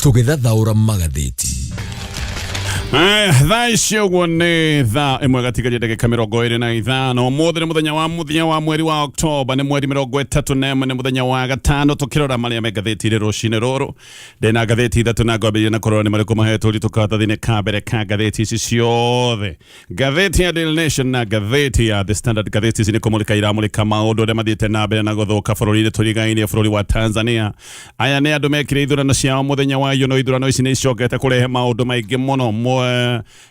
tũgĩthathaũra magathĩti. Thaa icio ũguo nĩ thaa ĩmwe gatigaria ndagĩka 25 ũmũthĩ nĩ mũthenya wa mweri wa Oktoba nĩ mweri 31 nĩ mũthenya wa gatano tũkĩrora marĩa me ngathĩti-inĩ rũcinĩ rũrũ ndĩna ngathĩti ithatũ na ngwambĩrĩria na kũrora nĩ marĩkũ mahetwo rituka thĩinĩ ka mbere ka ngathĩti ici ciothe. Ngathĩti ya Daily Nation na ngathĩti ya The Standard, ngathĩti ici nĩ kũmũrĩka iramũrĩka maũndũ ũrĩa mathiĩte na mbere na gũthũka bũrũri-inĩ tũrigainie bũrũri wa Tanzania. Aya nĩ andũ mekire ithurano ciao mũthenya wa iyũno, ithurano ici nĩ icokete kũrehe maũndũ maingĩ mũno.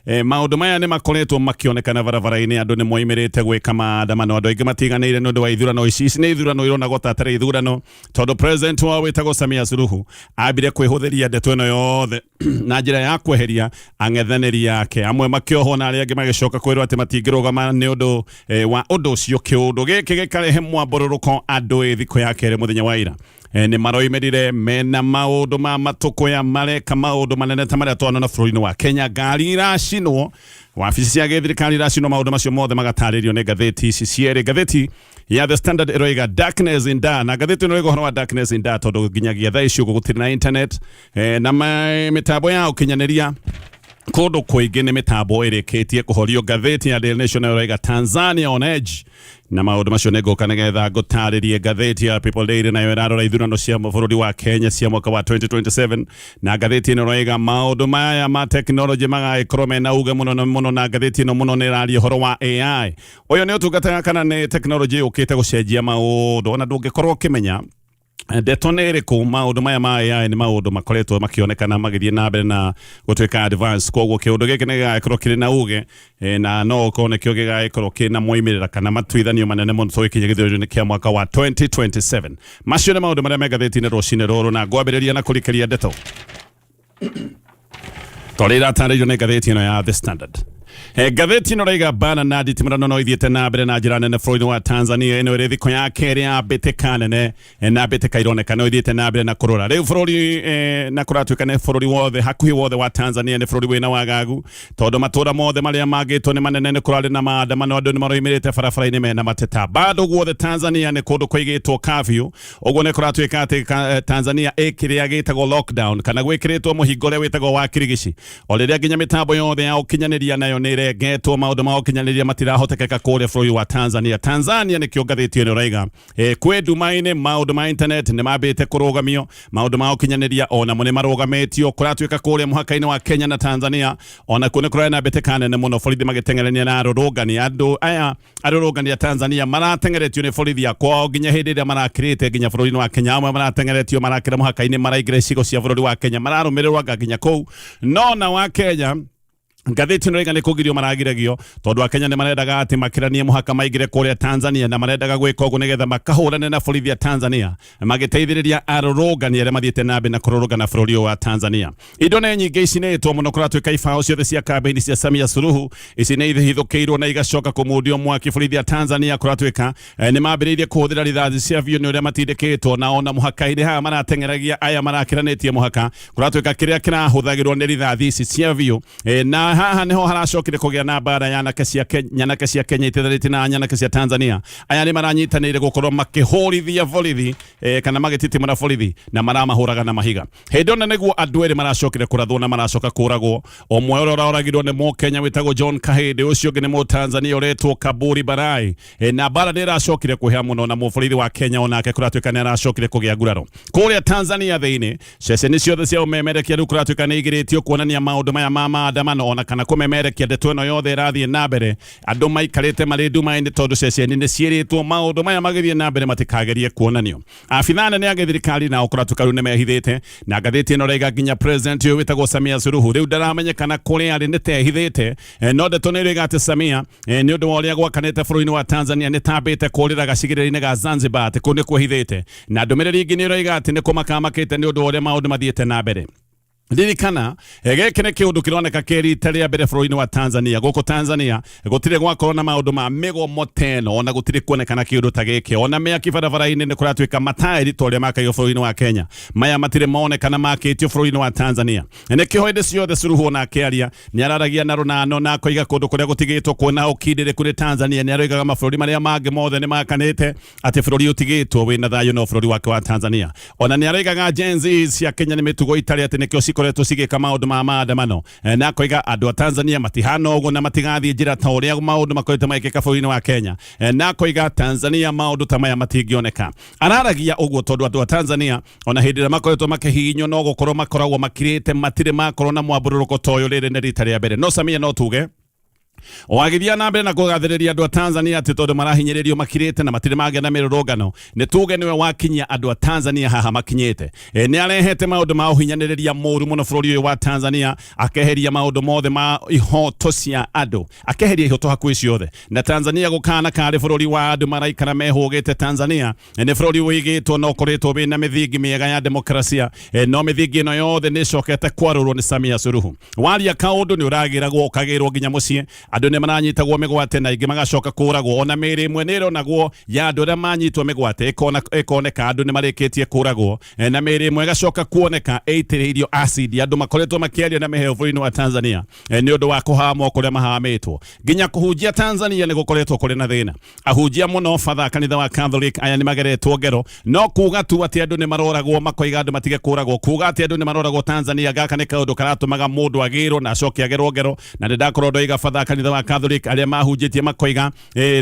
Maũndũ maya nĩ makoretwo makĩonekana barabara-inĩ, andũ nĩ moimirĩte gwĩka maandamano, andũ aingĩ matiganĩire nĩ ũndũ wa ithurano ici. Ici nĩ ithurano ironagwo ta tarĩ ithurano tondũ president wao wĩtagwo Samia Suluhu ambire kwĩhũthĩria ndeto ĩno yothe na njĩra ya kweheria ang'ethanĩri yake, amwe makĩohwo na arĩa angĩ magĩcoka kwĩrwo atĩ matingĩrũgama nĩ ũndũ wa ũndũ ũcio. Kĩũndũ gĩkĩ gĩkarehe mwambũrũrũko andũ thikũ ya kerĩ mũthenya wa ira nĩ maroimerire mena maũndũ ma matũkũya mareka maũndũ manene ta marĩa twanona bũrũri-inĩ wa Kenya. Ngari iracinwo, wabici cia gĩthirikari iracinwo, maũndũ macio mothe magatarĩrio nĩ ngathĩti ici cierĩ. Ngathĩti ya The Standard ĩroiga darkness in da, na ngathĩti ĩno ĩroiga ũhoro wa darkness in da tondũ nginyagia thaa ici gũtirĩ na internet na mĩtambo ya ũkinyanĩria kũndũ kũingĩ nĩ mĩtambo ĩrĩkĩtie kũhorio. Ngathĩti ya Daily Nation ĩroiga Tanzania on edge, na maũndũ macio nĩ ngũka nĩgetha ngũtarĩrie. Ngathĩti ya People Daily nayo ĩrarora ithurano cia bũrũri wa Kenya cia mwaka wa 2027, na ngathĩti ĩno ĩroiga maũndũ maya ma tekinoronjĩ magagĩkorwo mena uge mũno, na ngathĩti ĩno mũno nĩ ĩraria ũhoro wa AI. Ũyũ nĩ ũtungata kana nĩ tekinoronjĩ yũkĩte gũcenjia maũndũ, ona ndũngĩkorwo ũkĩmenya ndeto nĩ ĩrĩkũ. Maũndũ maya ma AI nĩ maũndũ makoretwo makĩonekana magĩthiĩ na mbere na gũtuĩka advance, koguo kĩũndũ gĩkĩ nĩ gĩgagĩkorwo kĩrĩ na uge na no ũkorwo nĩkĩo gĩgagĩkorwo kĩna moimĩrĩra kana matuithanio manene mũno tũgĩkinya gĩthurano-inĩ kĩa mwaka wa 2027. Macio nĩ maũndũ marĩa me ngathĩti-inĩ rũcinĩ rũrũ, na ngwambĩrĩria na kũrĩkĩria ndeto tondũ iratarĩrio nĩ ngathĩti ĩno ya The Standard. Ngathĩti ĩno ĩroiga mbara na nditimũrano no ithiĩte na mbere na njĩra nene bũrũri-inĩ wa Tanzania. Ĩno ĩrĩ thikũ ya kerĩ ya mbĩtĩka nene na mbĩtĩka ironeka no ithiĩte na mbere na kũrora. Rĩu bũrũri na kũratuĩka nĩ bũrũri wothe hakuhĩ wothe wa Tanzania nĩ bũrũri wĩna wagagu tondũ matũũra mothe marĩa mangĩtwo nĩ manene nĩ kũrarĩ na maandamano, andũ nĩ maroimĩrĩte barabara-inĩ mena mateta. Bado guothe Tanzania nĩ kũndũ kũigĩtwo curfew, ũguo nĩ kũratuĩka atĩ Tanzania ĩkĩrĩa gĩtagwo lockdown kana gwĩkĩrĩtwo mũhingo ũrĩa wĩtagwo wa kirigici, o rĩrĩa nginya mĩtambo yothe ya ũkinyanĩria nayo nĩ irengetwo, maũndũ ma ũkinyanĩria matirahotekeka kũrĩa bũrũri wa Tanzania. Tanzania nĩkĩo ngathĩti ĩno ĩroiga kwĩ nduma-inĩ maũndũ ma internet nĩ mambĩte kũrũgamio, maũndũ ma ũkinyanĩria ona mo nĩ marũgamĩtio. Kũratuĩka kũrĩa mũhaka-inĩ wa Kenya na Tanzania ona kuo nĩ kũrarĩ na mbĩtĩka nene mũno, borithi magĩteng'erania na arũrũngani. Andũ aya arũrũngani a Tanzania marateng'eretio nĩ borithi ya kwao nginya hĩndĩ ĩrĩa marakĩrĩte nginya bũrũri-inĩ wa Kenya. Amwe marateng'eretio marakĩra mũhaka-inĩ maraingĩra icigo cia bũrũri wa Kenya, mararũmĩrĩrwo nginya kũu. No na wa Kenya ngathĩti ĩno ĩroiga nĩ kũgirio maragiragio tondũ Akenya nĩ marendaga atĩ makĩranie mũhaka maingĩre kũrĩa Tanzania, na marendaga gwĩka ũguo nĩgetha makahũrane na borithi ya Tanzania magĩteithĩrĩria arũrũngani arĩa mathiĩte na mbere na kũrũrũngana bũrũri wa Tanzania. Indo nĩ nyingĩ icinĩtwo mũno, kũratuĩka ibaũ ciothe cia kambĩini cia Samia Suluhu ici nĩ ihithũkĩirwo na igacoka kũmundio mwaki. Borithi ya Tanzania kũratuĩka nĩ mambĩrĩirie kũhũthĩra rithathi cia biũ nĩ ũrĩa matindĩkĩtwo, na ona mũhaka-inĩ haha marateng'eragia aya marakĩranĩtie mũhaka, kũratuĩka kĩrĩa kĩrahũthagĩrwo nĩ rithathi ici cia biũ na haha niho haracokire kũgĩa na mbara ya nyanake cia Kenya itiithanĩtie na nyanake cia Tanzania. Aya nĩ maranyitanĩire gũkorwo makĩhũrithia borithi kana magĩtitimũra borithi na maramahũraga na mahiga. Hĩndĩ ona nĩguo andũ erĩ maracokire kũrathwo na maracoka kũragwo. Ũmwe ũrĩa ũroragirwo nĩ Mũkenya wĩtagwo John Kahĩndĩ, ũcio ũngĩ nĩ Mũtanzania ũretwo Kaburi Barai, na mbara nĩ ĩracokire kũhĩa mũno na mũborithi wa Kenya onake kũratuĩka nĩ aracokire kũgĩa nguraro kũrĩa Tanzania thĩinĩ. Ceceni ciothe cia ũmemerekia rĩu kũratuĩka nĩ igĩrĩtio kuonania maũndũ maya ma maandamano ona kana kũmemerekia ndeto ĩno yothe ĩrathiĩ na mbere. Andũ maikarĩte marĩ nduma-inĩ tondũ ceceni nĩ ciĩrĩtwo maũndũ maya magĩthiĩ na mbere matikagerie kuonanio. Abitha nene a gĩthirikari nao kũratuĩka rĩu nĩ mehithĩte, na ngathĩti ĩno ĩroiga nginya president ũyũ wĩtagwo Samia Suluhu rĩu ndaramenyekana kũrĩa arĩ, nĩ tehithĩte. No ndeto nĩ ĩroiga atĩ Samia nĩ ũndũ wa ũrĩa gwakanĩte bũrũri-inĩ wa Tanzania nĩ tambĩte kũrĩra gacigĩrĩra-inĩ ga Zanzibar atĩ kũu nĩ kwĩhithĩte, na ndũmĩrĩri ingĩ nĩ ĩroiga atĩ nĩ kũmakamakĩte nĩ ũndũ wa ũrĩa maũndũ mathiĩte na mbere. Ririkana geke nä kä å ndå kä roneka kä rita rä a mbere bå rå-inä wa Tanzania gå kå Tanzania gå tirä gwakorwo na maå ndå ma mä gomo teno ona gå tirä kuonekana kä å ndå ta gä kä ona mä aki barabara-inä nä kå ratuä ka mataäri ta å rä a makagio bå rå-inä wa Kenya maya matirä monekana makä tio bå rå-inä wa Tanzania nä kä ho inde ciothe Suluhu na akä aria nä araragia na rå na akoiga kå ndå kå rä a gå tigä two kuona å kindä rä kå rä Tanzania nä aroigaga mabå rå ri marä a mangä mothe nä makanä te atä bå rå ri å tigä two wä na thayå no bå rå ri wake wa Tanzania ona nä aroigaga Gen Z cia Kenya nä mä tugo itarä atä nä kä o cikoretwo cigä ka maundu ma maandamano na koiga andu a Tanzania matihana uguo na matigathie njira ta uria maundu makorete maikika bũrũri-inĩ wa Kenya na koiga Tanzania maundu ta maya matingioneka araragia uguo tondu andu a Tanzania ona hindi ria makoretwo makihihinywo no gukorwo makoragwo makirite matire makorwo na mwambururuko ta uyu riri nĩ rita rĩa mbere no Samia no tuge wagithia na mbere na kugathĩrĩria andu a Tanzania ati tondu marahinyĩrĩrio makirite na matire magĩa na mĩrũrũngano nĩ tuge niwe wakinyia andu a Tanzania haha makinyĩte nĩ arehete maundu ma ũhinyanĩrĩria mũru mũno bũrũri ũyũ wa Tanzania akeheria maundu mothe ma ihoto cia andu akeheria ihoto hakuhĩ ciothe na Tanzania gũkana karĩ bũrũri wa andu maraikara mehũgĩte Tanzania nĩ bũrũri wĩgĩtwo no ũkoretwo wĩna mĩthingi mĩega ya demokrasia no mĩthingi ĩno yothe nĩ ĩcokete kwarũrwo nĩ Samia Suluhu waria kaũndũ nĩ ũragĩragwo ũkagĩrwo nginya mũciĩ andu nĩ maranyitagwo mĩgwate na ingĩ magacoka kũragwo ona mĩrĩ ĩmwe nĩ ĩronagwo ya andu arĩa manyitwo mĩgwate ĩkoneka andu nĩ marĩkĩtie kũragwo na mĩrĩ ĩmwe ĩgacoka kuoneka ĩitĩrĩirio acid andu makoretwo makĩaria na mĩheo bũrũri-inĩ wa Tanzania nĩ ũndũ wa kũhamwo kũrĩa mahamĩtwo nginya kũhunjia Tanzania nĩ gũkoretwo kũrĩ na thĩna ahunjia mũno batha kanitha wa Catholic aya nĩ mageretwo ngero no kuga tu atĩ andu nĩ maroragwo makoiga andu matige kũragwo kuga atĩ andu nĩ maroragwo Tanzania gaka nĩ kaũndũ karatũmaga mũndũ agĩrwo na acoke agerwo ngero na ndakorwo ndoiga batha kanitha wa Catholic aria mahunjitie makoiga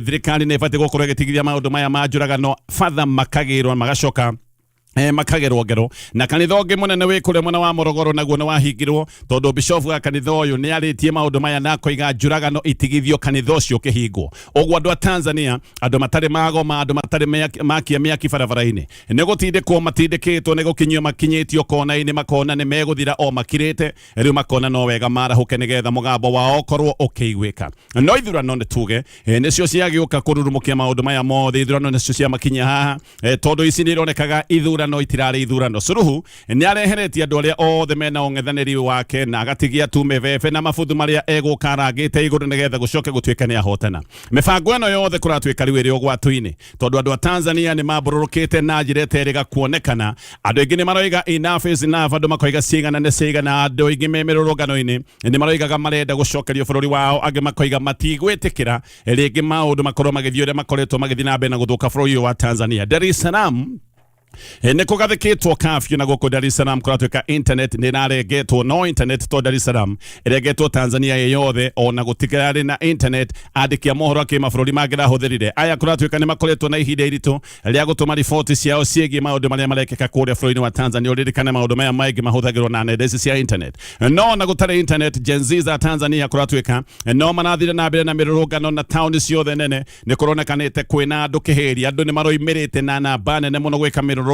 thirikari nĩ ĩbatiĩ gũkorwo ĩgĩtigithia maũndũ maya ma njũragano batha makagĩrwo magacoka makagerwo ngero na kanitha ũngĩ mũnene wĩ kũrĩa mwena wa Morogoro naguo nĩ wahingirwo tondu bishofu wa kanitha ũyũ nĩ arĩtie maũndũ maya na koiga njũragano itigithio kanitha ũcio kĩhingo ũguo andu a Tanzania andu matarĩ magoma andu matarĩ makia mĩaki barabara-inĩ nĩ gũtindĩkwo matindĩkĩtwo nĩ gũkinyio makinyĩtio kona-inĩ makona nĩ megũthira o makirĩte rĩu makona no wega marahũke nĩgetha mũgambo wao ũkorwo ũkĩiguĩka no ithurano nĩ tuge nĩcio ciagĩũka kũrurumũkia maũndũ maya mothe ithurano nĩcio ciamakinyia haha tondu ici nĩ ironekaga ithurano itirarĩ ithurano Suluhu nĩ areheretie andu arĩa othe mena ũng'ethanĩri wake na agatigia tu mĩbebe na mabuthu marĩa egũkarangĩte igũrũ nĩgetha gũcoke gũtuĩka nĩ ahotana mĩbango ĩno yothe kũratuĩka rĩu ĩrĩ ũgwati-inĩ tondu andu a Tanzania nĩ mambũrũrũkĩte na njĩra ĩterĩga kuonekana andu aingĩ nĩ maroiga enough is enough andu makoiga ciigana nĩ ciigana andu aingĩ me mĩrũrũngano-inĩ nĩ maroigaga marenda gũcokerio bũrũri wao angĩ makoiga matigwĩtĩkĩra rĩngĩ maũndũ makorwo magĩthiĩ ũrĩa makoretwo magĩthiĩ na mbere na gũthũka bũrũri ũyũ wa Tanzania Dar es Salaam nĩ kũgathĩkĩtwo kafyu na gũkũ Dar es Salaam kũratuĩka internet nĩ ĩrarengetwo no internet to Dar es Salaam ĩrengetwo Tanzania yothe ona gũtigarĩ na internet andĩki a mohoro a kĩmabũrũri mangĩrahũthĩrire aya kũratuĩka nĩ makoretwo na ihinda iritũ rĩa gũtũma riboti ciao ciĩgiĩ maũndũ marĩa marekĩka kũrĩa bũrũri-inĩ wa Tanzania ũririkane maũndũ maya maingĩ mahũthagĩrwo na nenda ici cia internet no na gũtarĩ internet Gen Z za Tanzania kũratuĩka no marathire na mbere na mĩrũrũngano na taũni ciothe nene nĩ kũronekanĩte kwĩna andũ kĩhĩri andũ nĩ maroimĩrĩte na namba nene mũno gwĩka mĩrũrũngano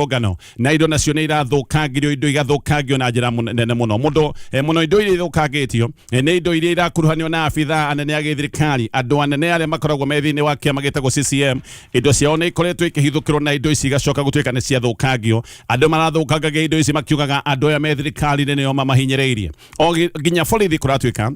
na indo nacio nĩ irathũkangio indo igathũkangio na njĩra nene mũno mũno indo iria ithũkangĩtio nĩ indo iria irakuruhanio na abitha anene a gĩthirikari andũ anene arĩa makoragwo me thĩinĩ wa kĩama gĩtagwo CCM indo ciao nĩ ikoretwo ikĩhithũkĩrwo na indo ici igacoka gũtuĩka nĩ ciathũkangio andũ marathũkangagia indo ici makiugaga andũ aya me thirikari-inĩ nĩo mamahinyĩrĩirie o nginya borithi kũratuĩka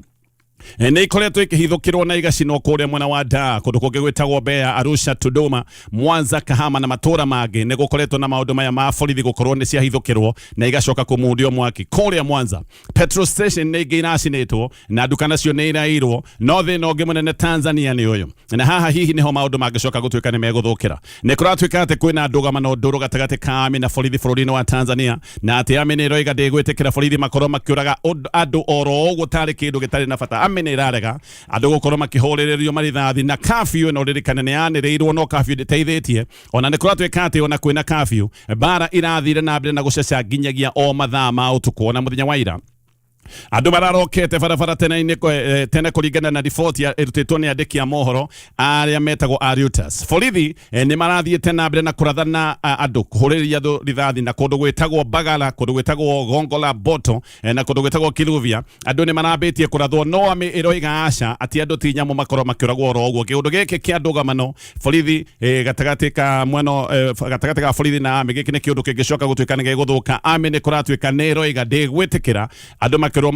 nĩ ikoretwo ikĩhithũkĩrwo na igacinwo kũrĩa mwena wa Dar kũndũ kũngĩ gwĩtagwo Mbeya Arusha Dodoma Mwanza Kahama na matũra mangĩ nĩ gũkoretwo na maũndũ maya ma borithi gũkorwo nĩ ciahithũkĩrwo na igacoka kũmundio mwaki kũrĩa Mwanza petrol station nĩ ingĩ iracinĩtwo na nduka nacio nĩ irairwo no thĩna ũngĩ mũnene Tanzania nĩ ũyũ na haha hihi nĩho maũndũ mangĩcoka gũtuĩka nĩ megũthũkĩra nĩ kũratuĩka atĩ kwĩna ndũgamano ndũrũ gatagatĩ ka AME na borithi bũrũri-inĩ wa Tanzania na atĩ AME nĩ ĩroiga ndĩgwĩtĩkĩra borithi makorwo makĩũraga andũ oro ũguo tarĩ kĩndũ gĩtarĩ na bata AME nĩ ĩrarega andũ gũkorwo makĩhũrĩrĩrio marithathi na kafyu ĩno ririkane nĩ yanĩrĩirwo no kafyu ndĩteithĩtie ona nĩ kũratuĩka atĩ ona kwĩna kafyu bara irathire na mbere na gũceca nginyagia o mathaa ma ũtukũ ona mũthenya wa ira Andu mararokete barabara tene kuringana na riboti irutitwo ni andiki a mohoro aria metagwo Reuters. Borithi ni marathiite na mbere na kurathana andu kuhuriria andu rithathi na kundu gwitagwo Bagala, kundu gwitagwo Gongola Boto na kundu gwitagwo Kiluvia. Andu ni marabitie kurathwo no ame iroiga aca ati andu ti nyamu makorwo makiuragwo ro uguo. Kiundu giki kia ndugamano borithi gatagati ka mweno gatagati ka borithi na ame giki ni kiundu kingicoka gutwika ni geguthuka. Ame ni kuratwika ni iroiga ndigwitikira andu makorwo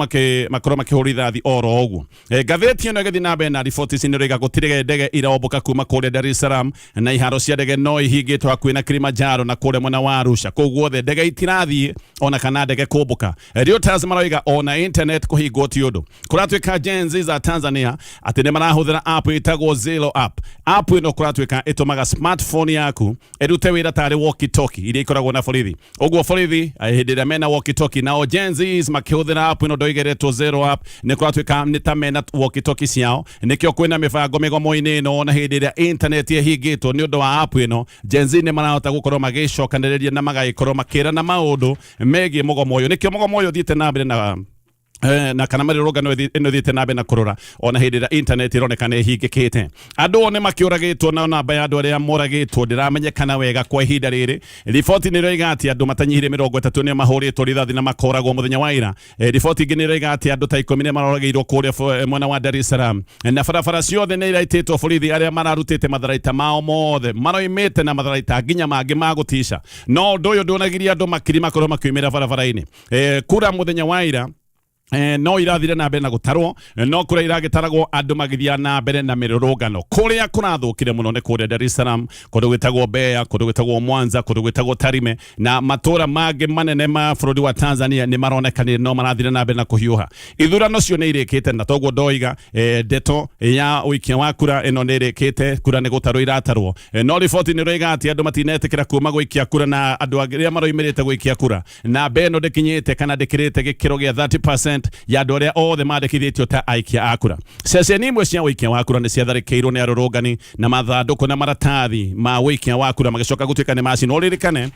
makihurithathi oro uguo. Ngathiti ino igathi na mbere na riboti ici niroiga gutire ndege iromboka kuma kuria Dar es Salaam na iharo cia ndege no ihingitwo hakuhi na Kilimanjaro na kuria mwena wa Arusha. Koguo ndege itirathii ona kana ndege kumbuka. Reuters maroiga ona internet kuhingwo ti undu. Kuratwika Gen Z za Tanzania ati ni marahuthira app itagwo Zero app. App ino kuratwika itumaga smartphone yaku irute wira tari walkie talkie iria ikoragwo na borithi. Uguo borithi hindi ria mena walkie talkie nao Gen Z makihuthira app ino ndoigeretwo Zero app ni kuratwika ni ta mena walkie talkie ciao nikio kwina mibango migomo-ini ino na hindi ria internet ihingitwo ni undu wa app ino. Gen Z ni marahota gukorwo magicokaniriria na magaikorwo makira na maundu megie mugomo uyu. Nikio mugomo uyu thiite na mbere na kana marirugano ino thiite na mbere na kurora ona hindi ria internet ironekana ihingikite. Andu ni makiuragitwo na namba ya andu aria moragitwo ndiramenyekana wega kwa ihinda riri. Riboti ni roiga ati andu matanyihire 30 ni mahuritwo rithathi na makoragwo muthenya wa ira. Riboti ingi ni roiga ati andu ta 10 ni maroragirwo kuria mwena wa Dar es Salaam na barabara ciothe ni iraititwo borithi aria mararutite matharaita mao mothe maroimite na matharaita nginya mangi magutisha. No undu uyu ndunagiria andu makiri makorwo makiumira barabara-ini. Kura muthenya wa ira no irathire na mbere na gutarwo no kura iragitaragwo andu magithia na mbere na mirurungano kuria kurathukire muno ni kuria Dar es Salaam, kundu gwitagwo Mbeya, kundu gwitagwo Mwanza, kundu gwitagwo Tarime na matura mangi manene ma bururi wa Tanzania ni maronekanire no marathire na mbere na kuhiuha. Ithurano cio ni irikite na toguo ndoiga ndeto ya uikia wa kura ino ni irikite, kura ni gutarwo iratarwo. No riboti ni roiga ati andu matinetikira kuma guikia kura na andu aria maroimirite guikia kura na beno ndikinyite kana ndikirite gikiro gia 30% ya andu aria othe mandikithitio ta aikia a kura. Ceceni imwe cia uikia wa kura ni ciatharikirwo ni arurungani na mathanduku na maratathi ma uikia wa kura magicoka gutuika ni macini. Uririkane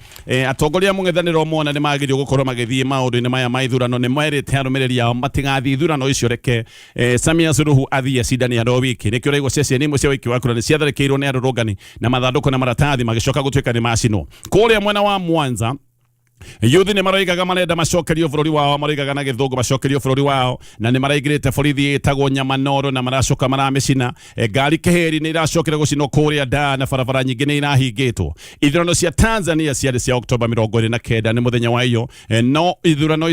atongoria mung'ethaniro mona ni magirio gukorwo magithie maundu-ini maya ma ithurano ni merite arumiriri ao matigathi ithurano icio reke Samia Suluhu athie acindani ando wiki. Nikio raigwo ceceni imwe cia uikia wa kura ni ciatharikirwo ni arurungani na mathanduku na maratathi magicoka gutuika ni macini. Kuria mwena wa Mwanza yuthi ni maraigaga marenda macokerio bururi wao, maraigaga na githungu macokerio bururi wao na ni maraigirite borithi itagwo Nyamanoro na maracoka maramicina. Ngari keheri ni iracokera gucinwo kuria da na barabara nyingi ni irahingitwo. Ithurano cia Tanzania ciari cia Oktoba 29 ni muthenya wa iyo. No ithurano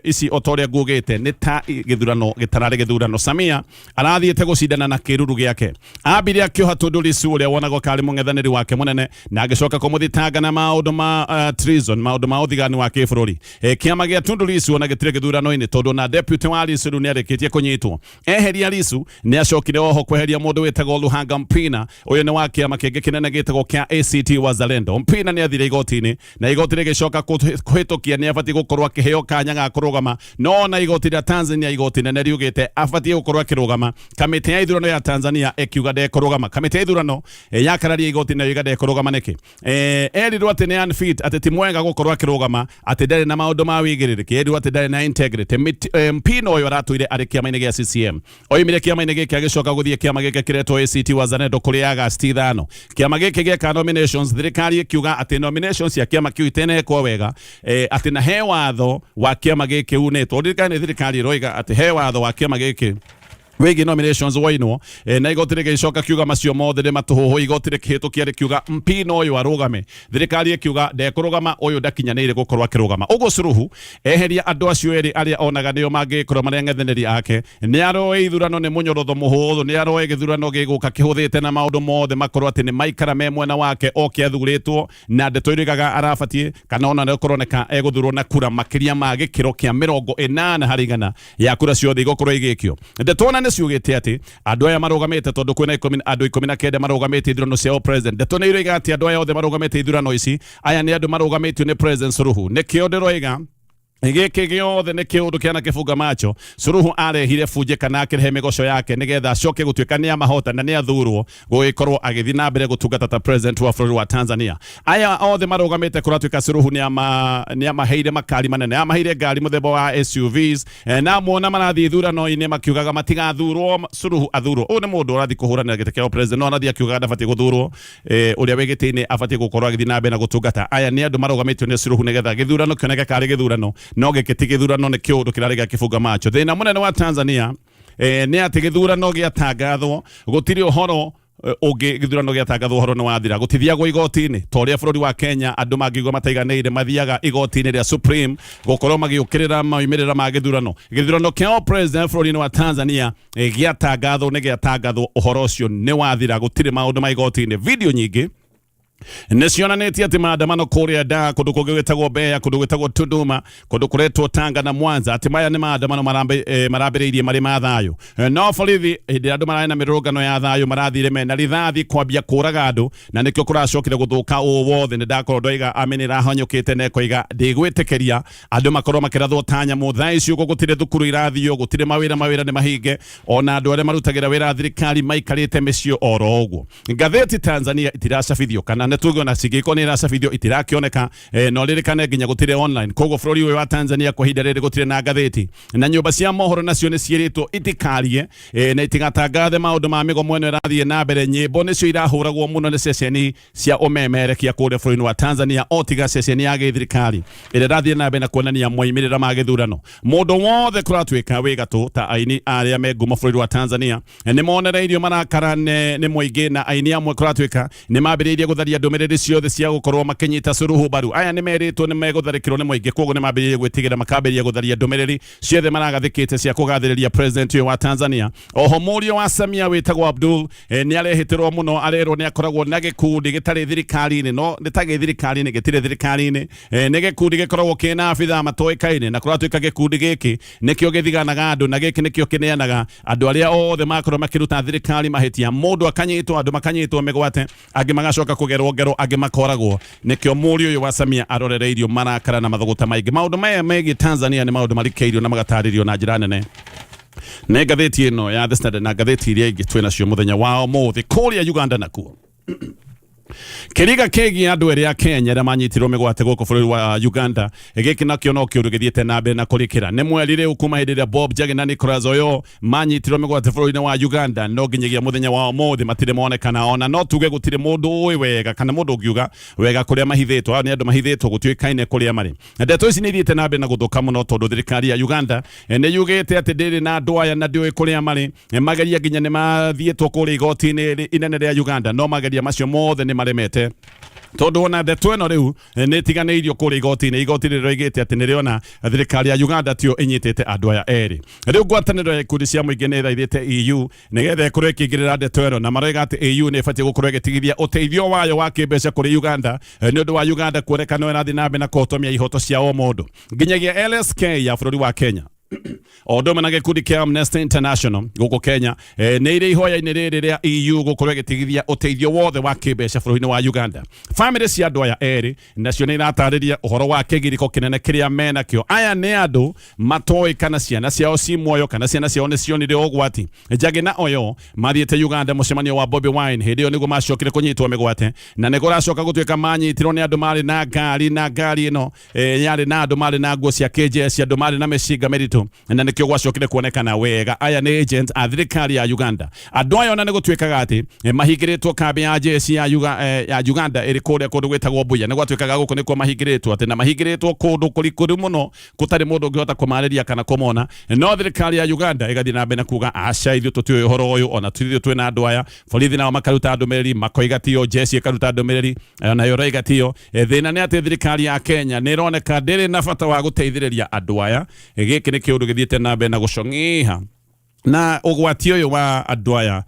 ici otoria ngugite ni ta githurano gitarari githurano. Samia arathiite gucindana na kiruru giake. Ambire akioha Tundu Lissu uria wonagwo kari mung'ethaniri wake munene na agicoka kumuthitanga na maundu ma treason, maundu ma uthigani wa kibururi. Kiama gia Tundu Lissu ona gitire githurano-ini tondu na deputy wa Lissu ni arikitie kunyitwo. Eheria Lissu ni acokire oho kweheria mundu witagwo Luhanga Mpina. Uyu ni wa kiama kingi kinene gitagwo kia ACT Wazalendo. Mpina ni athire igoti-ini na igoti rigicoka kuhitukia ni abati gukorwo akiheo kanya ga kurugama. No na igoti ria Tanzania, igoti nene riugite abati gukorwo akirugama. Kamiti ya ithurano ya Tanzania ekiuga ndekurugama. Kamiti ya ithurano ya kararia igoti na yuga ndekurugama niki erirwo ati ni unfit, ati ti mwega gukorwo akirugama, ati ndari na maundu ma wigiriri, erirwo ati ndari na integrity. Mpina uyu aratuire ari kiama-ini gia CCM. Oimire kiama-ini giki agicoka guthie kiama giki kiretwo ACT Wazalendo kuri Agosti 5. Kiama giki geka nominations, thirikari ikiuga ati nominations ya kiama kiu itinekwo wega, ati na he watho wa kiama giki unetwo. Thirikari roiga ati he watho wa kiama giki wegi nominations wainwo na igoti rigicoka kiuga macio mothe ni matuhuhu. Igoti rikihitukia rikiuga Mpina uyu arugame. Thirikari ikiuga ndekurugama, uyu ndakinyanire gukorwo akirugama. Uguo Suluhu eheria andu acio eri aria onaga nio mangikorwo mari ng'ethaniri ake. Ni aroe ithurano ni munyorotho muhuthu, ni aroe githurano giguka kihuthite na maundu mothe makorwo ati ni maikara me mwena wake oke athuritwo na ndeto irigaga arabatie kana ona ni kuroneka eguthurwo na kura makiria ma gikiro kia 80 harĩ igana ya kura ciothe igũkorwo igikio. Ndeto ni ciugite ati andu aya marugamite tondu kwina andu 19 marugamite ithurano cia president. Ndeto ni iroiga ati andu aya othe marugamite ithurano ici aya ni andu marugamitio ni President Suluhu. Nikio ndiroiga Giki giothe ni kiundu kiana kifunga macho. Suluhu arehire buje kana akirehe migoco yake nigetha acoke gutuika ni amahota na ni athurwo gugikorwo agithii na mbere gutungata ta president wa bũrũri wa Tanzania. Aya othe marugamite kuratuika Suluhu ni amaheire makari manene, amaheire ngari muthemba wa SUVs na muona marathi ithurano-ini makiugaga matigathurwo Suluhu athurwo. Uyu ni mundu urathi kuhuranira giti kia president no arathi akiugaga ndabati guthurwo, uria wigiti-ini abati gukorwo agithii na mbere na gutungata. Aya ni andu marugamitio ni Suluhu nigetha githurano kioneke kari githurano no gikiti githurano ni kiundu kirari gikifunga macho. Thina munene wa Tanzania ni ati githurano giatangathwo gutiri uhoro ugi githurano giatangathwo uhoro ni wathira gutithiagwo igoti-ini to uria bũrũri wa Kenya andu mangigwa mataiganĩire mathiaga igoti-ini ria Supreme gukorwo magiukirira maumirira ma githurano kia president bũrũri-ini wa Tanzania giatangathwo ni giatangathwo uhoro ucio ni wathira gutiri maundu ma igoti-ini. Video nyingi nicionanĩtie ati maandamano kuria da kundu kungi gwitagwo Mbeya, kundu gwitagwo Tunduma, kundu kuretwo Tanga na Mwanza ati maya ni maandamano marambĩrĩirie marĩ ma thayu. No borithi hindi andu mararĩ na mĩrũrũngano ya thayu marathire mena rithathi kwambia kũraga andu na nikio kuracokire guthuka ũũ wothe. Ni ndakorwo ndoiga ameni rahonyũkĩte na koiga ndigwĩtĩkĩria andu makorwo makĩrathwo ta nyamũ. Thaa icio gũtirĩ thukuru irathio, gũtirĩ mawĩra nĩ mahinge, ona andu arĩa marutagĩra wĩra thirikari maikarĩte mĩciĩ oro ũguo. Ngathĩti Tanzania itiracabithio kana netugo na sigiko ni rasa video itirakioneka no ririkane nginya gutire online. Kogo bũrũri ũyũ wa Tanzania kwa ihinda rĩrĩ gutire na ngathĩti na nyũmba cia mohoro nacio nĩ ciĩrĩtwo itikarie na itigatangathe maũndũ ma mĩgomo ĩno ĩrathiĩ na mbere. Nyĩmbo nĩcio irahũragwo mũno nĩ ceceni cia ũmemerekia kũrĩa bũrũri wa Tanzania o tiga ceceni ya gĩthirikari ĩrĩa ĩrathiĩ na mbere na kuonania moimĩrĩra ma gĩthurano. Mũndũ wothe kũratuĩka wĩ gatũ ta aini arĩa me ngumo bũrũri wa Tanzania nĩ monereirio marakara nĩ mũingĩ na aini amwe kũratuĩka nĩ mambĩrĩirie gũtharia ndũmĩrĩri ciothe cia gukorwo makinyita Suluhu baru. Aya ni meritwo ni megutharikirwo ni muingi koguo ni mambĩrĩirie gwĩtigĩra makambĩrĩria gũtharia ndũmĩrĩri ciothe maragathĩkĩte cia kũgathĩrĩria president ũyũ wa Tanzania. Oho mũriũ wa Samia wĩtagwo Abdul ni arehitirwo muno, arerwo ni akoragwo na gĩkundi gĩtarĩ thirikari-inĩ no nĩtagĩ thirikari-inĩ gĩtirĩ thirikari-inĩ ni gĩkundi gĩkoragwo kĩna abitha matoĩkaine na kũratuĩka gĩkundi gĩkĩ nĩkĩo gĩthiganaga andu na gĩkĩ nĩkĩo kĩneanaga andu arĩa othe makorwo makĩruta thirikari mahĩtia. Mũndũ akanyitwo, andu makanyitwo mĩgwate, angĩ magacoka kũgerwo ngero, angĩ makoragwo. Nikio mũriũ ũyũ wa Samia arorereirio marakara na mathoguta maingĩ. Maũndũ maya megiĩ Tanzania nĩ maũndũ marikĩirio na magatarĩrio na njĩra nene nĩ ngathĩti ĩno ya The Standard na ngathĩti iria ingĩ twĩnacio mũthenya wa ũmũthĩ kũrĩa Uganda nakuo. Kiriga kegi andu eri ya Kenya arĩa manyitirwo mĩgwate gũkũ bũrũri wa Uganda gĩkĩ nakĩo no kĩũndũ gĩthiĩte na mbere na kũrĩkĩra. Nĩ mweri rĩu kuma hĩndĩ ĩrĩa Bob Njagi na Nicholas Oyo manyitirwo mĩgwate bũrũri-inĩ wa Uganda no nginyagia mũthenya wa ũmũthĩ matirĩ monekana. Ona no tuge gũtirĩ mũndũ ũĩ wega kana mũndũ ũngiuga wega kũrĩa mahithĩtwo. Nĩ andũ mahithĩtwo gũtuĩkaine kũrĩa marĩ. Ndeto ici nĩ ithiĩte na mbere na gũthũka mũno tondũ thirikari ya Uganda nĩ yugĩte atĩ ndĩrĩ na andũ aya na ndĩũĩ kũrĩa marĩ. Mageria nginya nĩ mathiĩtwo kũrĩa igoti-inĩ inene rĩa Uganda no mageria macio mothe nĩ maremete tondu ona ndeto ĩno rĩu nĩ ĩtiganĩirio kũrĩa igoti-inĩ. Igoti rĩroigĩte atĩ nĩrĩona thirikari ya Uganda tĩo ĩnyitĩte andũ aya erĩ. Rĩu ngwatanĩro ya ikundi cia mũingĩ nĩ ĩthaithĩte EU nĩgetha ĩkorwo ĩkĩingĩrĩra ndeto ĩno na maroiga atĩ EU nĩ ĩbatiĩ gũkorwo ĩgĩtigithia ũteithio wayo wa kĩmbeca kũrĩ Uganda nĩ ũndũ wa Uganda kuonekana ĩrathiĩ na mbere na kũhotomia ihoto cia o mũndũ. Nginyagia LSK ya bũrũri wa Kenya o ũndũ ũmwe na gĩkundi kĩa Amnesty International gũkũ Kenya nĩ irĩ ihoya-inĩ rĩrĩ rĩa EU gũkorwo ĩgĩtigithia ũteithio wothe wa kĩmbeca bũrũri-inĩ wa Uganda. Famĩlĩ cia andũ aya erĩ nacio nĩ iratarĩria ũhoro wa kĩgirĩko kĩnene kĩrĩa menakĩo. Aya nĩ andũ matoĩ kana ciana ciao ci muoyo kana ciana ciao nĩ cionire ũgwati. Njagi na Oyo mathiĩte Uganda mũcemanio wa Bobi Wine hĩndĩ ĩyo nĩguo macokire kũnyitwo mĩgwate na nĩ kũracoka gũtuĩka manyitirwo nĩ andũ marĩ na ngari ĩno yarĩ na andũ marĩ na nguo cia KJS, andũ marĩ na mĩcinga mĩritũ na nikio gwacokire kuonekana wega. Aya nĩ agents a thirikari ya Uganda. Andũ aya ona nĩ gũtuĩkaga atĩ mahingĩrĩtwo kambi ya jeshi ya Uganda ĩrĩ kũrĩa kũndũ gwĩtagwo Buya. Nĩ gwatuĩkaga gũkũ nĩkuo mahingĩrĩtwo atĩ na mahingĩrĩtwo kũndũ kũrikũru mũno gũtarĩ mũndũ ũngĩhota kũmarĩria kana kũmona. No thirikari ya Uganda ĩgathiĩ na mbere na kuga aca ithuĩ tũtiũĩ ũhoro ũyũ ona tũthiĩ twĩna andũ aya. Borithi nao makaruta ndũmĩrĩri, makoiga tio, jeshi ĩkaruta ndũmĩrĩri ona yo roiga tio. Thĩna nĩ atĩ thirikari ya Kenya nĩ ĩroneka ndĩrĩ na bata wa gũteithĩrĩria andũ aya. Gĩkĩ nĩ kĩũndũ gĩthiĩte na mbere na gũcong'iha na ugwati uyu wa andu aya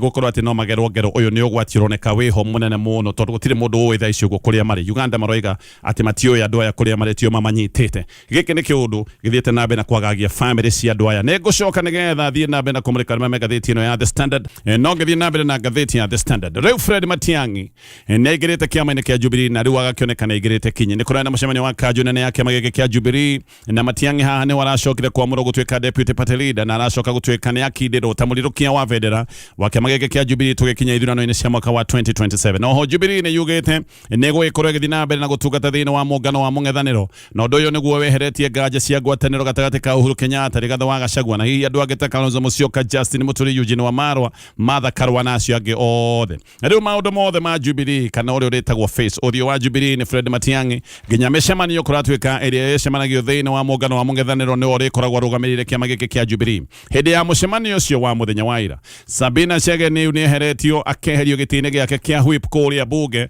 gukorwo ati no magerwo ngero uyu ni ugwati uroneka wiho munene muno tondu gutire mundu wi thaa icio kuria mari Uganda maroiga ati matioya andu aya kuria mari tio mamanyitite giki ni kiundu githiete na bena kwagagia family cia andu aya ne gucoka nigetha thie na bena kumurika na magathiti ino ya The Standard no githie na bena na gatheti ya The Standard riu Fred Matiang'I ne igirite kiama-ini kia Jubilee na riu agakioneka na igirite kinyi ni kurana mucemanio wa kaju nene ya kiama giki kia Jubilee na Matiang'I haha ni waracokire kwamurwo gutwika deputy party leader na aracoka gutwika ni akindiro tamurirukia wa vedera wa kiama giki kia Jubilee tugikinya ithurano-ini cia mwaka wa 2027 oho Jubilee ni yugite nego ikorwo githii na mbere na gutungata thiini wa muungano wa mung'ethaniro na undu uyu niguo weheretie nganja cia ngwataniro gatagati ka Uhuru Kenyatta Rigathi wa Gachagua na hihi andu angĩ ta Kalonzo Musyoka Justin Muturi Eugene Wamalwa Martha Karua na acio angĩ othe riu maundu mothe ma Jubilee kana uria uritagwo face uthio wa Jubilee ni Fred Matiang'I nginya micemanio kuratwika iria icemanagio thiini wa muungano wa mung'ethaniro ni uri koragwo arugamirire kiama giki kia Jubilee hindi ya mucemanio ucio wa muthenya wa ira Sabina Chege ni eheretio akeherio gitini giake kia whip kuria bunge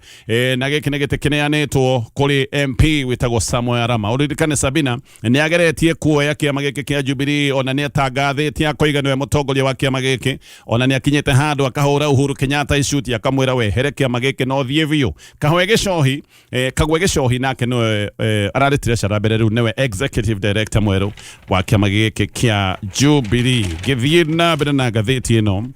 na giki ni giti kineanitwo kuri MP witagwo Samuel Arama uririkane Sabina ni ageretie kuoya kiama giki kia Jubilee ona ni atangathitie akoiga niwe mutongoria wa kiama giki ona ni akinyete handu akahura Uhuru Kenyatta ishuti akamwira we here kiama giki no thie biu kahwe gicohi kagwe gicohi nake no araritire cara mbere riu niwe executive director mweru wa kiama giki kia Jubilee githie na mbere na gatheti ino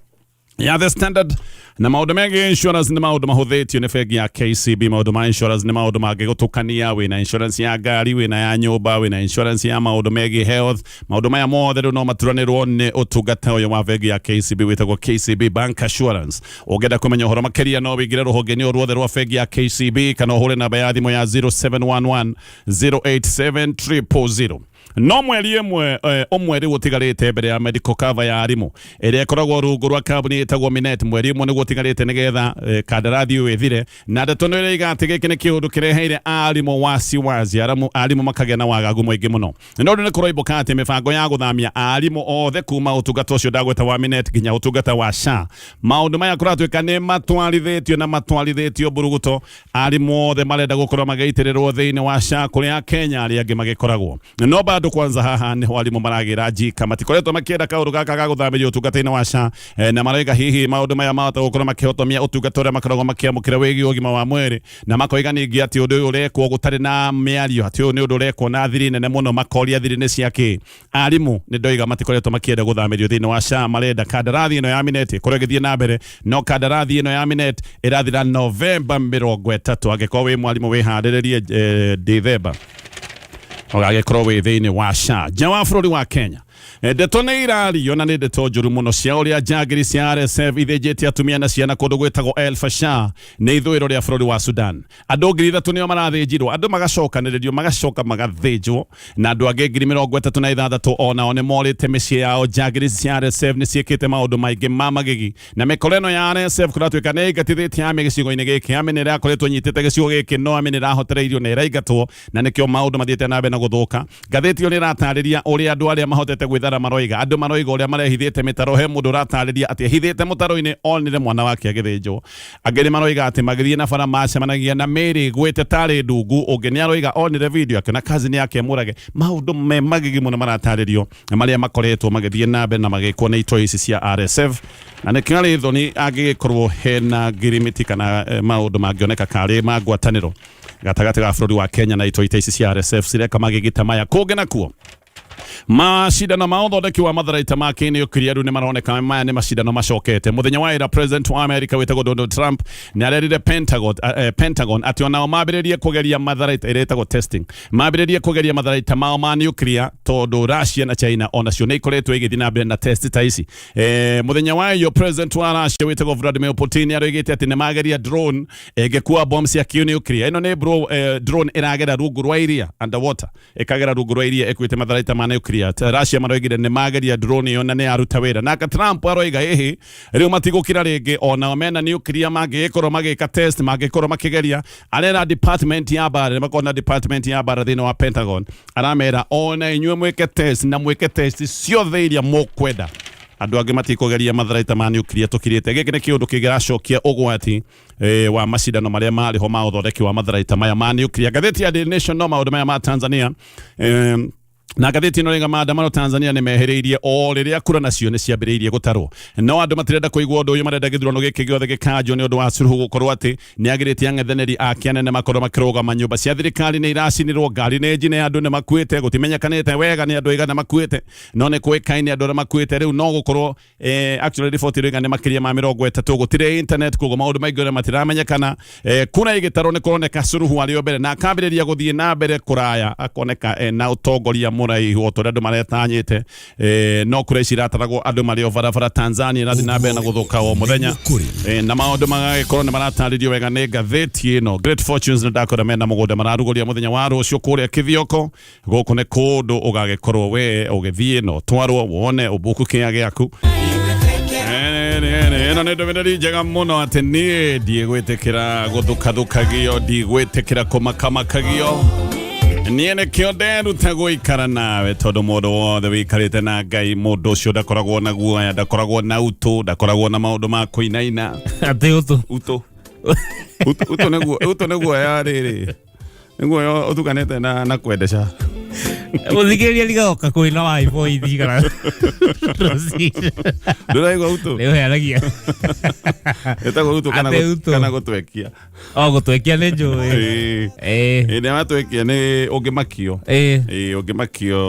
ya The Standard na maundu mengi insurance ni maundu mahuthitio ni bengi ya KCB maundu ma insurance ni maundu magigotukania wina insurance ya ngari wina ya nyumba wina insurance ya maundu megi health maundu maya mothe no maturanirwo ni utungata uyu wa bengi ya KCB witagwo KCB Bank Assurance ugenda kumenya uhoro makiria no wigire ruhonge-ini ruothe rwa bengi ya KCB kana uhure namba ya thimu ya 0711 087 000 no mweri imwe umweri gutigarite mbere ya medical cover ya arimu iria ikoragwo rungu rwa kambuni itagwo Minet mweri imwe ni gutigarite nigetha kandarathi withire na ndeto no iriga ati giki ni kiundu kireheire arimu wasiwazi arimu makagĩa na wagagu mwingi muno no ni kuroiboka ati mibango ya guthamia arimu othe kuma utungata ucio ndagweta wa Minet nginya utungata wa SHA maundu maya kuratwika ni matwarithitio buruguto arimu othe marenda gukorwo magĩitĩrĩrwo thĩinĩ wa SHA kuria Kenya aria angĩ magikoragwo no bado kwanza haha ni walimu maragira jika matikoretwo makienda kaundu gaka ga guthamirio utungata-ini wa SHA na maraiga hihi maundu maya mahota gukorwo makihotomia utungata uria makoragwo makiamukira wigi ugima wa mwiri na makoiga ningi ati undu uyu urekwo gutari na miario ati uyu ni undu urekwo na thiri nene muno makoria thiri ni ciake arimu ni ndoiga matikoretwo makienda guthamirio thiini wa SHA marenda kandarathi ino ya Minet kuria githie na mbere no kandarathi ino ya Minet irathira November 30 angikorwo wi mwalimu wihariririe December ogagikorwo wi thiini wa SHA nja wa bururi wa Kenya ndeto nĩ irario na nĩ ndeto njũru mũno cia ũrĩa njangiri cia RSF ithĩnjĩtie atumia na ciana kũndũ gwĩtagwo El Fasher nĩ ithũĩro rĩa bũrũri wa Sudan andũ 3,000 nĩo marathĩnjirwo andũ magacokanĩrĩrio magacoka magathĩnjwo na andũ angĩ 36,000 onao nĩ morĩte mĩciĩ yao njangiri cia RSF nĩ ciĩkĩte maũndũ maingĩ ma magigi na mĩkora ĩno ya RSF kũratuĩka nĩ ĩingatithĩtie AME gĩcigo-inĩ gĩkĩ AME nĩ ĩrakoretwo ĩnyitĩte gĩcigo gĩkĩ no AME nĩ ĩrahotereirio na ĩraingatwo na nĩkĩo maũndũ mathiĩte na mbere na gũthũka ngathĩti ĩyo nĩ ĩratarĩria ũrĩa andũ arĩa mahotete gwĩthara maroiga andũ maroiga ũrĩa marehithĩte mĩtaro he mũndũ ũratarĩria atĩ ehithĩte mũtaro-inĩ onire mwana wake agĩthĩnjwo angĩ nĩ maroiga atĩ magĩthiĩ na bara macemanagia na mĩrĩ gwĩte tarĩ ndungu ũngĩ nĩ aroiga onire video akĩona cousin yake mũrage maũndũ me magigi mũno maratarĩrio marĩa makoretwo magĩthiĩ na mbere na magĩkwo nĩ itoi ici cia RSF na nĩ kĩarĩ thoni angĩgĩkorwo hena ngirimiti kana maũndũ mangĩoneka karĩ ma ngwatanĩro gatagatĩ ga bũrũri wa Kenya na itoi ici cia RSF cireka magĩgĩta maya kũngĩ nakuo macindano ma uthondeki wa matharaita ma kĩnĩũkiria rĩu nĩ maroneka maya nĩ macindano macokete muthenya wa ira president wa America wĩtagwo Donald Trump nĩ arerire Pentagon atĩ onao mambĩrĩrie kũgeria matharaita ĩretagwo testing mambĩrĩrie kũgeria matharaita mao ma nuclear tondũ Russia na China onacio nĩ ikoretwo igĩthiĩ na mbere na test ta ici muthenya wa iyo president wa Russia wĩtagwo Vladimir Putin nĩaroigĩte atĩ nĩ mageria drone ĩngĩkua bomb cia kĩnĩũkiria ĩno nĩ drone ĩragera rungu rwa iria underwater ĩkagera rungu rwa iria ĩkuĩte matharaita ma nuclear Russia maroigire nĩ mageria drone ĩyo na nĩ aruta wĩra naka Trump aroiga ĩhĩ rĩu matigũkira rĩngĩ ona mena nuclear mangĩkorwo magĩka test mangĩkorwo makĩgeria arera department ya bara makona department ya bara thĩinĩ wa Pentagon aramera ona inyuĩ mwĩke test na mwĩke test ciothe iria mũkwenda andũ angĩ matikũgeria matharaita ma nuclear tũkirĩte gĩkĩ nĩ kĩũndũ kĩngĩracokia ũgwati wa macindano marĩa marĩ ho ma ũthondeki wa matharaita maya ma nuclear ngathĩti ya The Nation no maũndũ maya ma Tanzania Na ngathĩti ĩno rĩga maandamano Tanzania nĩ mehereirie o rĩrĩa kura nacio nĩ ciambĩrĩirie gũtarwo. No andũ matirenda kũigua ũndũ ũyũ, marenda gĩthurano gĩkĩ gĩothe gĩkanjwo nĩ ũndũ wa Suluhu gũkorwo atĩ nĩ agĩrĩtie ang'ethanĩri ake anene makorwo makĩrũgama. Nyũmba cia thirikari nĩ iracinirwo, ngari nĩ njine, andũ nĩ makuĩte, gũtimenyekanĩte wega nĩ andũ aigana makuĩte, no nĩ kũĩkaine andũ arĩa makuĩte. Rĩu no gũkorwo actually report ĩrĩa nĩ makĩria ma 30, gũtirĩ internet, koguo maũndũ maingĩ ũrĩa matiramenyekana. Kuna igĩtarwo nĩ kũroneka Suluhu arĩ o mbere na akambĩrĩria gũthiĩ na mbere kũraya, akoneka na ũtongoria mũraihu o tondũ andũ maretanyĩte. No kura ici irataragwo andũ marĩ o barabara Tanzania na na mbere na gũthũka o mũthenya, na maũndũ magagĩkorwo nĩ maratarĩrio wega nĩ ngathĩti ĩno. Great Fortunes nĩ ndakora mena mũgũnda mararugũria mũthenya wa rũciũ kũrĩa Kĩthioko. Gũkũ nĩ kũndũ ũgagĩkorwo we ũgĩthiĩ no twarwo wone ũbuku kĩa gĩaku. Ĩno nĩ ndũmĩrĩri njega mũno atĩ niĩ ndigwĩtĩkĩra gũthukagio, ndigwĩtĩkĩra kũmakamakagio. Niĩ nĩkĩo nderuta gũikara nawe tondũ mũndũ wothe wĩikarĩte na Ngai, mũndũ ũcio ndakoragwo na guoya, ndakoragwo na uto, ndakoragwo na maũndũ ma kũinaina. Atĩ uto Uto nĩ guoya rĩrĩ, nĩ guoya ũtukanĩte na kwendesha. Mũthikĩrĩria ligaoka kwĩna wa ithi kana ndũraigua uto nĩ ũheanagia ĩtagwo uto kana gũtwekia. Gũtwekia nĩ njũĩ. Nĩ watwekia nĩ ũngĩmakio. Ũngĩmakio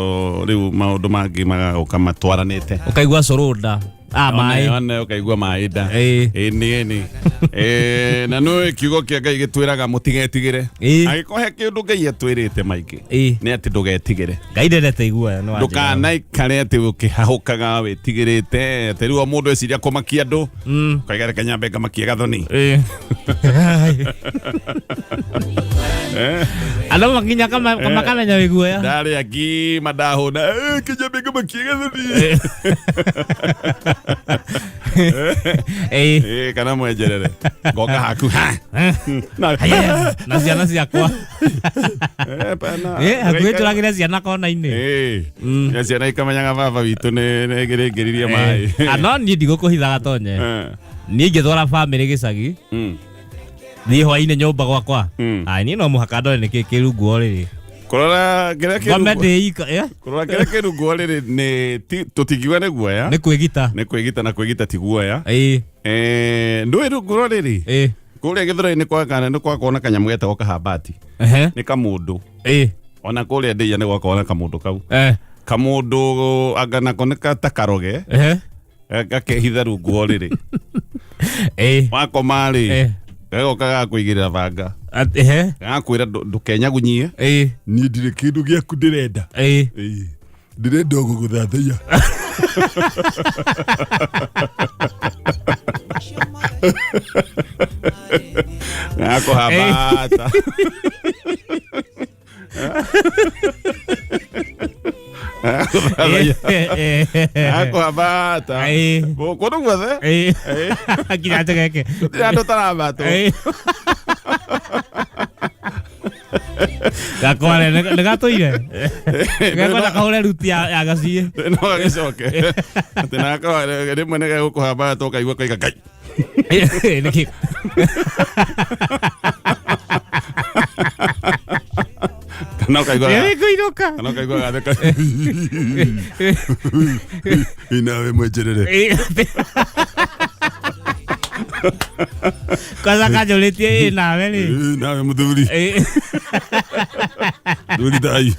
rĩu maũndũ mangĩ magaũka matwaranĩte, ũkaigua coroda maĩ ukaigua maĩ nda. Ĩni na nĩ kiugo kĩa Ngai gĩtwĩraga mũtigetigĩre. Agĩkũhe kĩndũ Ngai atwĩrĩte maingĩ nĩ atĩ ndũgetigĩre. Ngai ndendete iguoya, ndũkanaikare atĩ ũkĩhahũkaga wĩtigĩrĩte atĩ rĩu mũndũ eciria kũmakia andũ, ũkaiga reke nyambe ngamakie Gathoni. Andũ makinya kamakana wĩguoya ndarĩ ngima ndahũna kĩnyambe ngamakie Gathoni. Kana mwenjerere ngoka haku na ciana ciakwa hakuhĩ tũragĩre ciana kona-inĩ, ciana ikamenyaga baba witũ nĩ gĩrĩngĩririe maĩ. No niĩ ndigũkũhitha Gatonye, niĩ ingĩtwara bamĩrĩ gĩcagi thiĩ hwainĩ nyũmba gwakwa, niĩ no mũhaka ndore nĩkĩ kĩrunguo rĩrĩ. Kurora kĩrĩa kĩrunguo rĩrĩ nĩ tũtingiuga nĩ guoya, nĩ kwĩgita na kwĩgita ti guoya. Ndũĩ runguo rĩrĩ kũrĩa Gĩthũrai-inĩ nĩ gwakorwo na kanyamũ getagwo kahambati, nĩ kamũndũ. Ona kũrĩa Ndĩia nĩ gwakorwo na kamũndũ kau. Kamũndũ anga nako nĩ ta karoge gakehitha runguo rĩrĩ, wakoma rĩ gagoka gakũigĩrĩra banga, gakwĩra ndũkenyagunyie, niĩ ndirĩ kĩndũ gĩaku ndĩrenda, ndĩrenda gũgũthathaiya. Gakũhambata akũhambata kũndũ guothe nginya njegeke gũtirĩ andũ tarabatwo. Gakware nĩ gatũire gakona kahũre ruti ya gaciĩ no gagĩcoke atĩ nako rĩmwe nĩ gegũkũhambata ũkaigua kaiga Ngai nĩkĩ kana ũkaigua gatheka nawe mwenjerere kwanza kanjũrĩtie nawe rĩ nawe mũthuri ndũri thai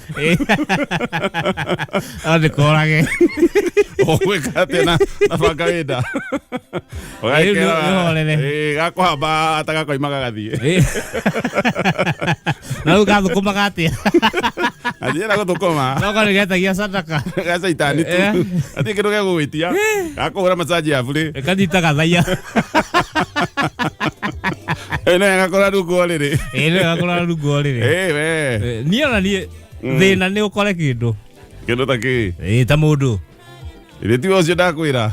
ndĩkorage ũgwĩka atĩ na banga wĩnda gakũhambata gakoima gagathiĩ na rĩu gathũkũmaga atĩa athiĩ na gũthũkũma noko nĩ getagia sadaka gacaitani tu athiĩ kĩndũ gĩa gũgwĩtia gakũhũra macaji ya bure kanyita gathaiya no gakora runguo rĩrĩ niĩ ona niĩ thĩna nĩ ũkore kĩndũ ta kĩ ta mũndũ tiga ũcio ndakwĩra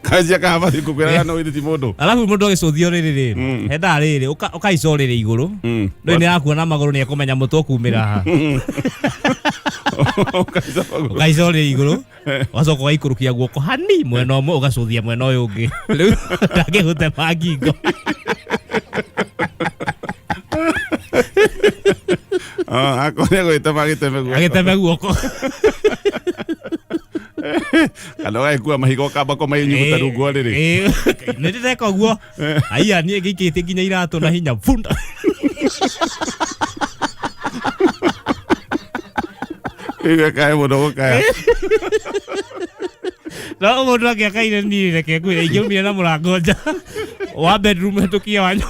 kanjia kahambati ngũkwĩraga no ti mũndũ. Alafu mũndũ agĩcũthio rĩrĩ hendaga rĩrĩ ũkaicorĩra igũrũ ndũĩ nĩ arakuona magũrũ nĩ ekũmenya mũtwe ũkumĩra haha ũkaicorĩra igũrũ ũgacoka ũgaikũrũkia guoko hani mwena ũmwe ũgacũthia mwena ũyũ ũngĩ rĩu ndangĩgũtema ngingo. Akone gwĩtema agĩteme guoko kana gũkua mahiga ũkamba kũmainyuguta rungu rĩrĩ nĩ ndĩreka ũguo aya niĩ ngĩikĩtie nginya iratũ na hinya funda kae mũno gũkaya no mũndũ agĩakaire niĩ reke ngwĩre ingĩumire na mũrango nja wa bedroom hĩtũkie wanyu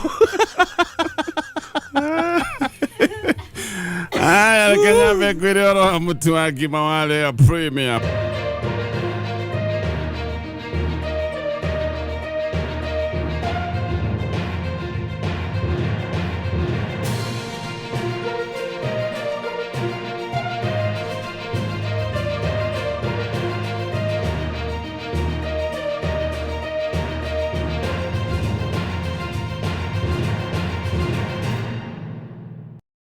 Aya, Kenya me kwere oro mutu wa ngima wale ya premier.